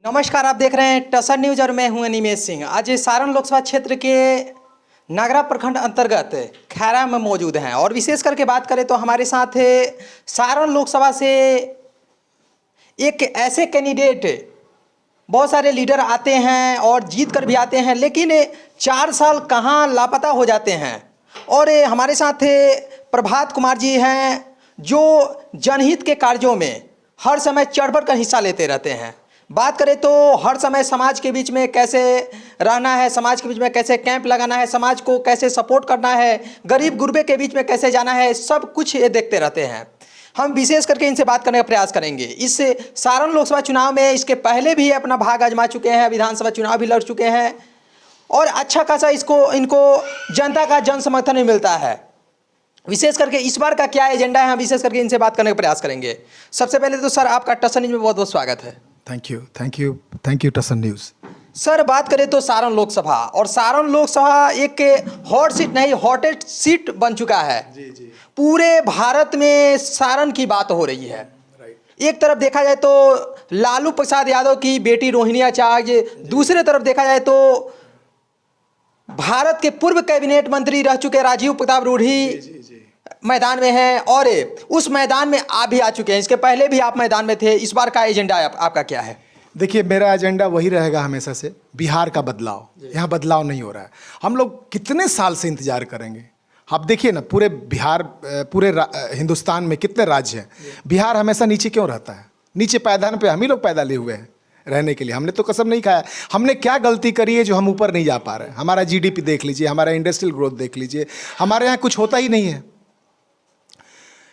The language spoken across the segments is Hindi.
नमस्कार, आप देख रहे हैं टसन न्यूज और मैं हूं अनिमेश सिंह। आज सारण लोकसभा क्षेत्र के नागरा प्रखंड अंतर्गत खैरा में मौजूद हैं और विशेष करके बात करें तो हमारे साथ सारण लोकसभा से एक ऐसे कैंडिडेट, बहुत सारे लीडर आते हैं और जीत कर भी आते हैं, लेकिन 4 साल कहां लापता हो जाते हैं। और हमारे साथ प्रभात कुमार जी हैं जो जनहित के कार्यों में हर समय चढ़ बढ़ कर हिस्सा लेते रहते हैं। बात करें तो हर समय समाज के बीच में कैसे रहना है, समाज के बीच में कैसे कैंप लगाना है, समाज को कैसे सपोर्ट करना है, गरीब गुरबे के बीच में कैसे जाना है, सब कुछ ये देखते रहते हैं। हम विशेष करके इनसे बात करने का प्रयास करेंगे। इस सारण लोकसभा चुनाव में इसके पहले भी अपना भाग आजमा चुके हैं, विधानसभा चुनाव भी लड़ चुके हैं और अच्छा खासा इनको जनता का जन समर्थन भी मिलता है। विशेष करके इस बार का क्या एजेंडा है, हम विशेष करके इनसे बात करने का प्रयास करेंगे। सबसे पहले तो सर, आपका टसन न्यूज में बहुत बहुत स्वागत है। Thank you Tasan news. Sir, बात करें तो सारण लोकसभा, और सारण लोकसभा एक हॉट सीट नहीं, हॉटेस्ट सीट बन चुका है। जी। पूरे भारत में सारण की बात हो रही है। एक तरफ देखा जाए तो लालू प्रसाद यादव की बेटी रोहिणी आचार्य, दूसरे तरफ देखा जाए तो भारत के पूर्व कैबिनेट मंत्री रह चुके राजीव प्रताप रूढ़ी मैदान में हैं और उस मैदान में आप भी आ चुके हैं। इसके पहले भी आप मैदान में थे। इस बार का एजेंडा आपका क्या है? देखिए, मेरा एजेंडा वही रहेगा हमेशा से, बिहार का बदलाव। यहाँ बदलाव नहीं हो रहा है। हम लोग कितने साल से इंतजार करेंगे? आप देखिए ना, पूरे बिहार, पूरे हिंदुस्तान में कितने राज्य हैं, बिहार हमेशा नीचे क्यों रहता है? नीचे पायदान पे हम ही लोग पैदा लिए हुए हैं रहने के लिए। हमने तो कसम नहीं खाया। हमने क्या गलती करी है जो हम ऊपर नहीं जा पा रहे हैं? हमारा जीडीपी देख लीजिए, हमारा इंडस्ट्रियल ग्रोथ देख लीजिए, हमारे यहाँ कुछ होता ही नहीं है।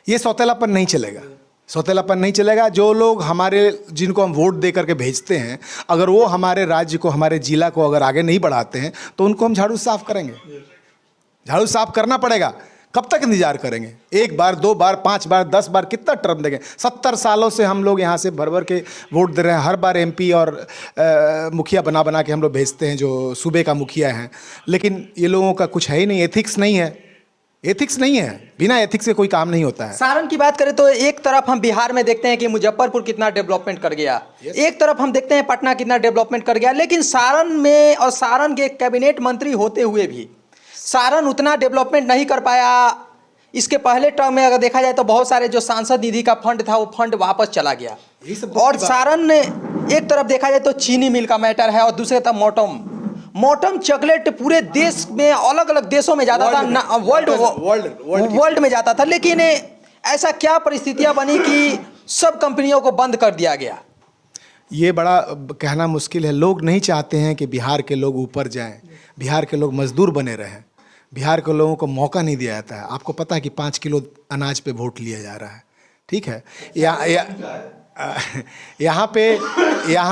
ये सौतेलापन नहीं चलेगा, सौतेलापन नहीं चलेगा। जो लोग जिनको हम वोट दे करके भेजते हैं, अगर वो हमारे राज्य को, हमारे जिला को अगर आगे नहीं बढ़ाते हैं तो उनको हम झाड़ू साफ करेंगे। झाड़ू साफ करना पड़ेगा। कब तक इंतजार करेंगे? 1 बार, 2 बार, 5 बार, 10 बार, कितना टर्म देंगे? 70 सालों से हम लोग यहाँ से भर भर के वोट दे रहे हैं। हर बार एमपी और मुखिया बना के हम लोग भेजते हैं, जो सूबे का मुखिया हैं, लेकिन ये लोगों का कुछ है ही नहीं। एथिक्स नहीं है, एथिक्स नहीं है। बिना एथिक्स के कोई काम नहीं होता है। सारण की बात करें तो एक तरफ हम बिहार में देखते हैं कि मुजफ्फरपुर कितना डेवलपमेंट कर गया, एक तरफ हम देखते हैं पटना कितना डेवलपमेंट कर गया, लेकिन सारण में और सारण के कैबिनेट मंत्री होते हुए भी सारण उतना डेवलपमेंट नहीं कर पाया। इसके पहले टर्म में अगर देखा जाए तो बहुत सारे जो सांसद निधि का फंड था, वो फंड वापस चला गया। और सारण ने एक तरफ देखा जाए तो चीनी मिल का मैटर है और दूसरे तरफ मोटम चॉकलेट पूरे देश में, अलग अलग देशों में जाता था, वर्ल्ड में जाता था। लेकिन ऐसा क्या परिस्थितियां बनी कि सब कंपनियों को बंद कर दिया गया? ये बड़ा कहना मुश्किल है। लोग नहीं चाहते हैं कि बिहार के लोग ऊपर जाएं, बिहार के लोग मजदूर बने रहें। बिहार के लोगों को मौका नहीं दिया जाता है। आपको पता है कि 5 किलो अनाज पे वोट लिया जा रहा है, ठीक है? यहाँ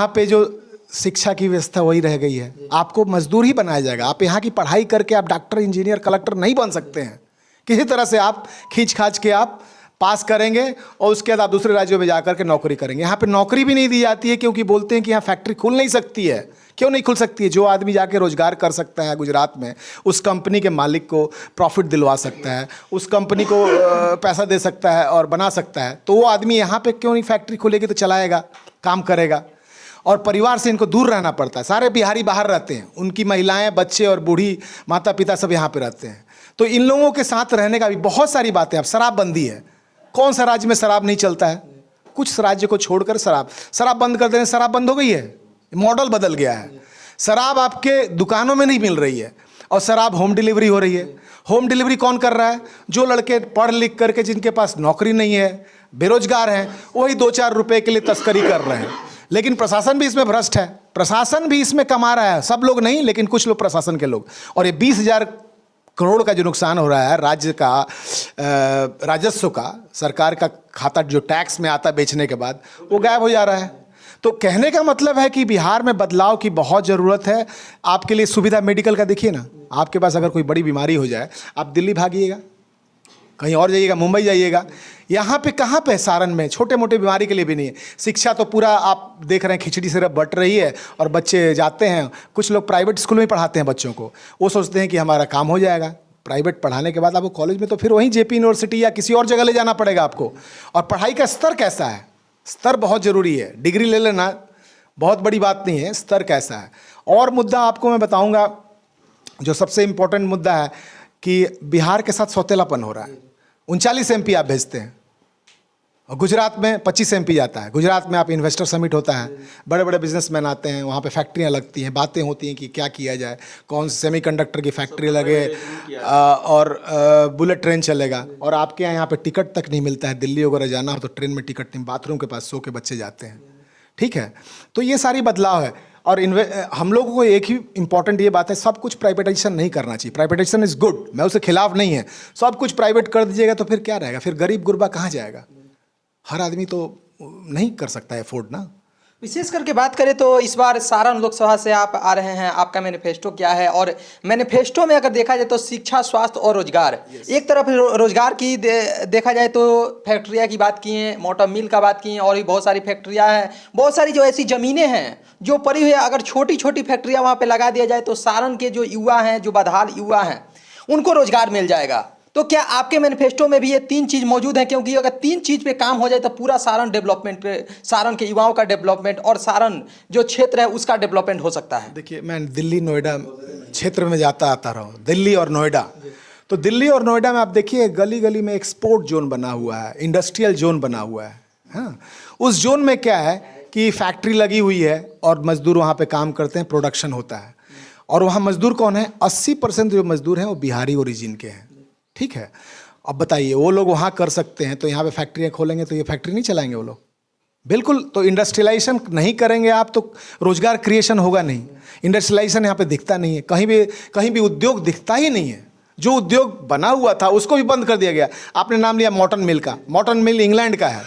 पे जो शिक्षा की व्यवस्था वही रह गई है। आपको मजदूर ही बनाया जाएगा। आप यहाँ की पढ़ाई करके आप डॉक्टर, इंजीनियर, कलेक्टर नहीं बन सकते हैं। किसी तरह से आप खींच खाच के आप पास करेंगे और उसके बाद आप दूसरे राज्यों में जाकर के नौकरी करेंगे। यहाँ पे नौकरी भी नहीं दी जाती है क्योंकि बोलते हैं कि यहाँ फैक्ट्री खुल नहीं सकती है। क्यों नहीं खुल सकती है? जो आदमी जाके रोजगार कर सकता है गुजरात में, उस कंपनी के मालिक को प्रॉफिट दिलवा सकता है, उस कंपनी को पैसा दे सकता है और बना सकता है, तो वो आदमी यहाँ पे क्यों नहीं? फैक्ट्री खुलेगी तो चलाएगा, काम करेगा। और परिवार से इनको दूर रहना पड़ता है। सारे बिहारी बाहर रहते हैं, उनकी महिलाएं, बच्चे और बूढ़ी माता पिता सब यहाँ पे रहते हैं। तो इन लोगों के साथ रहने का भी बहुत सारी बातें। अब शराबबंदी है, कौन सा राज्य में शराब नहीं चलता है? कुछ राज्य को छोड़कर शराब बंद कर देने, शराब बंद हो गई है। मॉडल बदल गया है। शराब आपके दुकानों में नहीं मिल रही है और शराब होम डिलीवरी हो रही है। होम डिलीवरी कौन कर रहा है? जो लड़के पढ़ लिख करके जिनके पास नौकरी नहीं है, बेरोजगार हैं, वही 2-4 रुपए के लिए तस्करी कर रहे हैं। लेकिन प्रशासन भी इसमें भ्रष्ट है। प्रशासन भी इसमें कमा रहा है। सब लोग नहीं, लेकिन कुछ लोग, प्रशासन के लोग। और ये 20,000 करोड़ का जो नुकसान हो रहा है राज्य का, राजस्व का, सरकार का खाता जो टैक्स में आता बेचने के बाद, वो गायब हो जा रहा है। तो कहने का मतलब है कि बिहार में बदलाव की बहुत ज़रूरत है। आपके लिए सुविधा मेडिकल का देखिए ना, आपके पास अगर कोई बड़ी बीमारी हो जाए, आप दिल्ली भागिएगा, कहीं और जाइएगा, मुंबई जाइएगा। यहाँ पे कहाँ पे? सारण में छोटे मोटे बीमारी के लिए भी नहीं है। शिक्षा तो पूरा आप देख रहे हैं खिचड़ी से बट रही है और बच्चे जाते हैं। कुछ लोग प्राइवेट स्कूल में पढ़ाते हैं बच्चों को, वो सोचते हैं कि हमारा काम हो जाएगा। प्राइवेट पढ़ाने के बाद आपको कॉलेज में तो फिर वहीं जेपी यूनिवर्सिटी या किसी और जगह ले जाना पड़ेगा आपको। और पढ़ाई का स्तर कैसा है? स्तर बहुत ज़रूरी है। डिग्री ले लेना बहुत बड़ी बात नहीं है, स्तर कैसा है। और मुद्दा आपको मैं बताऊंगा, जो सबसे इम्पोर्टेंट मुद्दा है कि बिहार के साथ सौतेलापन हो रहा है। 39 MP आप भेजते हैं और गुजरात में 25 MP जाता है। गुजरात में आप इन्वेस्टर समिट होता है, बड़े बड़े बिजनेसमैन आते हैं, वहाँ पे फैक्ट्रियाँ लगती हैं, बातें होती हैं कि क्या किया जाए, कौन से सेमीकंडक्टर की फैक्ट्री लगे और बुलेट ट्रेन चलेगा। और आपके यहाँ पे टिकट तक नहीं मिलता है। दिल्ली वगैरह जाना हो तो ट्रेन में टिकट नहीं, बाथरूम के पास सो के बच्चे जाते हैं। ठीक है, तो ये सारी बदलाव है। और हम लोगों को एक ही इंपॉर्टेंट ये बात है, सब कुछ प्राइवेटाइजेशन नहीं करना चाहिए। प्राइवेटाइजेशन इज़ गुड, मैं उसके खिलाफ नहीं है। सब कुछ प्राइवेट कर दीजिएगा तो फिर क्या रहेगा, फिर गरीब गुरबा कहाँ जाएगा। हर आदमी तो नहीं कर सकता है अफोर्ड ना। विशेष करके बात करें तो इस बार सारण लोकसभा से आप आ रहे हैं, आपका मैनिफेस्टो क्या है? और मैनिफेस्टो में अगर देखा जाए तो शिक्षा, स्वास्थ्य और रोजगार, एक तरफ रोजगार की देखा जाए तो फैक्ट्रियाँ की बात किए, मोटर मिल का बात किए, और भी बहुत सारी फैक्ट्रियाँ हैं, बहुत सारी जो ऐसी ज़मीनें हैं जो पड़ी हुई है। अगर छोटी छोटी फैक्ट्रियाँ वहाँ पर लगा दिया जाए तो सारण के जो युवा हैं, जो बदहाल युवा हैं, उनको रोजगार मिल जाएगा। तो क्या आपके मैनिफेस्टो में भी ये 3 चीज़ मौजूद है? क्योंकि अगर 3 चीज़ पे काम हो जाए तो पूरा सारण डेवलपमेंट पे, सारण के युवाओं का डेवलपमेंट और सारण जो क्षेत्र है उसका डेवलपमेंट हो सकता है। देखिए, मैं दिल्ली नोएडा क्षेत्र में जाता आता रहा हूँ, दिल्ली और नोएडा। तो दिल्ली और नोएडा में आप देखिए, गली गली में एक्सपोर्ट जोन बना हुआ है, इंडस्ट्रियल जोन बना हुआ है। हाँ, उस जोन में क्या है कि फैक्ट्री लगी हुई है और मजदूर वहाँ पे काम करते हैं, प्रोडक्शन होता है। और वहाँ मजदूर कौन है? 80% जो मजदूर हैं वो बिहारी ओरिजिन के हैं। ठीक है, अब बताइए, वो लोग वहाँ कर सकते हैं तो यहाँ पे फैक्ट्रियाँ खोलेंगे तो ये फैक्ट्री नहीं चलाएंगे वो लोग? बिल्कुल। तो इंडस्ट्रियलाइजेशन नहीं करेंगे आप तो रोजगार क्रिएशन होगा नहीं। इंडस्ट्रियलाइजेशन यहाँ पे दिखता नहीं है, कहीं भी उद्योग दिखता ही नहीं है। जो उद्योग बना हुआ था उसको भी बंद कर दिया गया। आपने नाम लिया मॉर्टन मिल का। मॉर्टन मिल इंग्लैंड का है,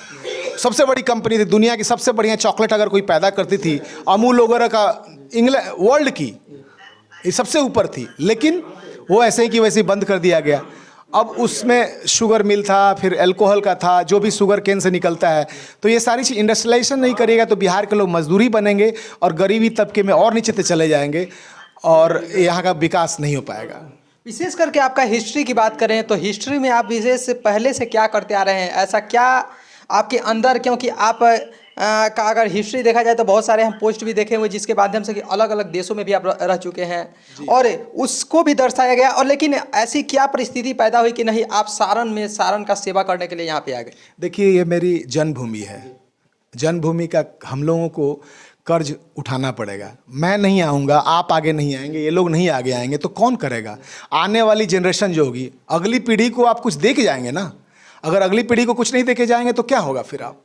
सबसे बड़ी कंपनी थी, दुनिया की सबसे बढ़िया चॉकलेट अगर कोई पैदा करती थी, अमूल वगैरह का, इंग्लैंड वर्ल्ड की ये सबसे ऊपर थी। लेकिन वो ऐसे ही कि वैसे ही बंद कर दिया गया। अब उसमें शुगर मिल था, फिर अल्कोहल का था, जो भी शुगर केन से निकलता है। तो ये सारी चीज़ इंडस्ट्रियलाइजेशन नहीं करिएगा तो बिहार के लोग मजदूरी बनेंगे और गरीबी तबके में और नीचे चले जाएंगे और यहाँ का विकास नहीं हो पाएगा। विशेष करके आपका हिस्ट्री की बात करें तो हिस्ट्री में आप विशेष पहले से क्या करते आ रहे हैं? ऐसा क्या आपके अंदर, क्योंकि आप का अगर हिस्ट्री देखा जाए तो बहुत सारे हम पोस्ट भी देखे हुए जिसके माध्यम से कि अलग अलग देशों में भी आप रह चुके हैं और उसको भी दर्शाया गया। और लेकिन ऐसी क्या परिस्थिति पैदा हुई कि नहीं, आप सारण का सेवा करने के लिए यहाँ पे आ गए? देखिए, ये मेरी जन्मभूमि है। जन्मभूमि का हम लोगों को कर्ज उठाना पड़ेगा। मैं नहीं आऊँगा, आप आगे नहीं आएंगे, ये लोग नहीं आगे आएंगे तो कौन करेगा? आने वाली जनरेशन जो होगी, अगली पीढ़ी को आप कुछ दे के जाएंगे ना। अगर अगली पीढ़ी को कुछ नहीं दे के जाएंगे तो क्या होगा फिर आप?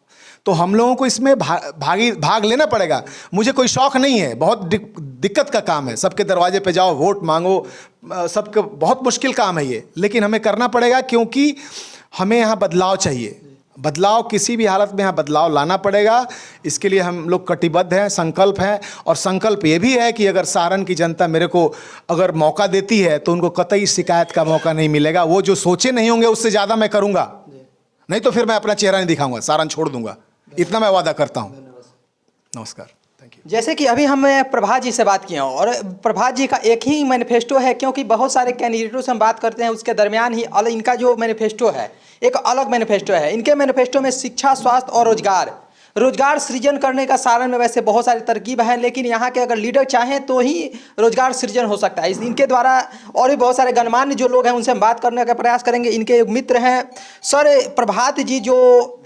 तो हम लोगों को इसमें भाग लेना पड़ेगा। मुझे कोई शौक नहीं है, बहुत दिक्कत का काम है। सबके दरवाजे पे जाओ, वोट मांगो, सबके बहुत मुश्किल काम है ये, लेकिन हमें करना पड़ेगा क्योंकि हमें यहाँ बदलाव चाहिए। बदलाव किसी भी हालत में यहाँ बदलाव लाना पड़ेगा। इसके लिए हम लोग कटिबद्ध हैं, संकल्प हैं। और संकल्प ये भी है कि अगर सारण की जनता मेरे को अगर मौका देती है तो उनको कतई शिकायत का मौका नहीं मिलेगा। वो जो सोचे नहीं होंगे उससे ज़्यादा मैं करूँगा, नहीं तो फिर मैं अपना चेहरा नहीं दिखाऊंगा, सारण छोड़ दूंगा। इतना मैं वादा करता हूँ। नमस्कार, थैंक यू। जैसे कि अभी हम प्रभात जी से बात किए हैं और प्रभात जी का एक ही मैनिफेस्टो है, क्योंकि बहुत सारे कैंडिडेटों से हम बात करते हैं उसके दरमियान ही इनका जो मैनिफेस्टो है एक अलग मैनिफेस्टो है। इनके मैनिफेस्टो में शिक्षा, स्वास्थ्य और रोजगार सृजन करने का सारण में वैसे बहुत सारी तरकीब है, लेकिन यहाँ के अगर लीडर चाहें तो ही रोजगार सृजन हो सकता है। इनके द्वारा और भी बहुत सारे गणमान्य जो लोग हैं उनसे हम बात करने का प्रयास करेंगे। इनके मित्र हैं सर प्रभात जी, जो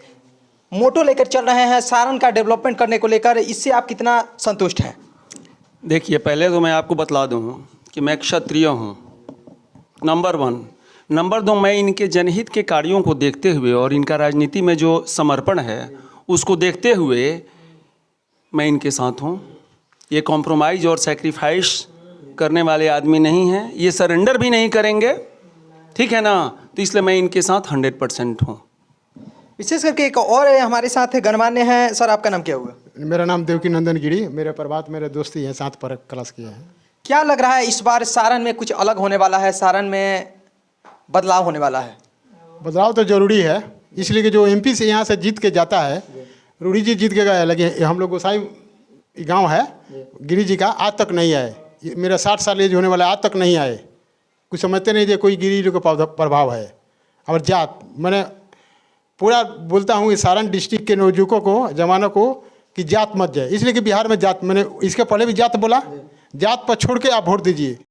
मोटो लेकर चल रहे हैं सारण का डेवलपमेंट करने को लेकर, इससे आप कितना संतुष्ट हैं? देखिए, पहले तो मैं आपको बतला दूं कि मैं क्षत्रिय हूं, नंबर 1। नंबर 2, मैं इनके जनहित के कार्यों को देखते हुए और इनका राजनीति में जो समर्पण है उसको देखते हुए मैं इनके साथ हूं। ये कॉम्प्रोमाइज़ और सेक्रीफाइस करने वाले आदमी नहीं हैं, ये सरेंडर भी नहीं करेंगे, ठीक है ना। तो इसलिए मैं इनके साथ 100% हूँ। विशेष करके एक और हमारे साथ गणमान्य हैं। सर, आपका नाम क्या हुआ? मेरा नाम देवकी नंदन गिरी, मेरे प्रभात मेरे दोस्ती हैं, साथ पर क्लास किए हैं। क्या लग रहा है इस बार सारण में कुछ अलग होने वाला है, सारण में बदलाव होने वाला है? बदलाव तो जरूरी है, इसलिए कि जो एमपी से यहाँ से जीत के जाता है, रूढ़ी जी जीत के गए, लेकिन हम लोग गोसाई गांव है गिरी जी का, आज तक नहीं आए। मेरा 60 साल एज होने वाला, आज तक नहीं आए। कुछ समझते नहीं थे कोई गिरी जी का प्रभाव है। और जात मैंने पूरा बोलता हूँ कि सारण डिस्ट्रिक्ट के नौजुवकों को, जवानों को, कि जात मत जाए, इसलिए कि बिहार में जात, मैंने इसके पहले भी जात बोला, जात पर छोड़ के आप वोट दीजिए।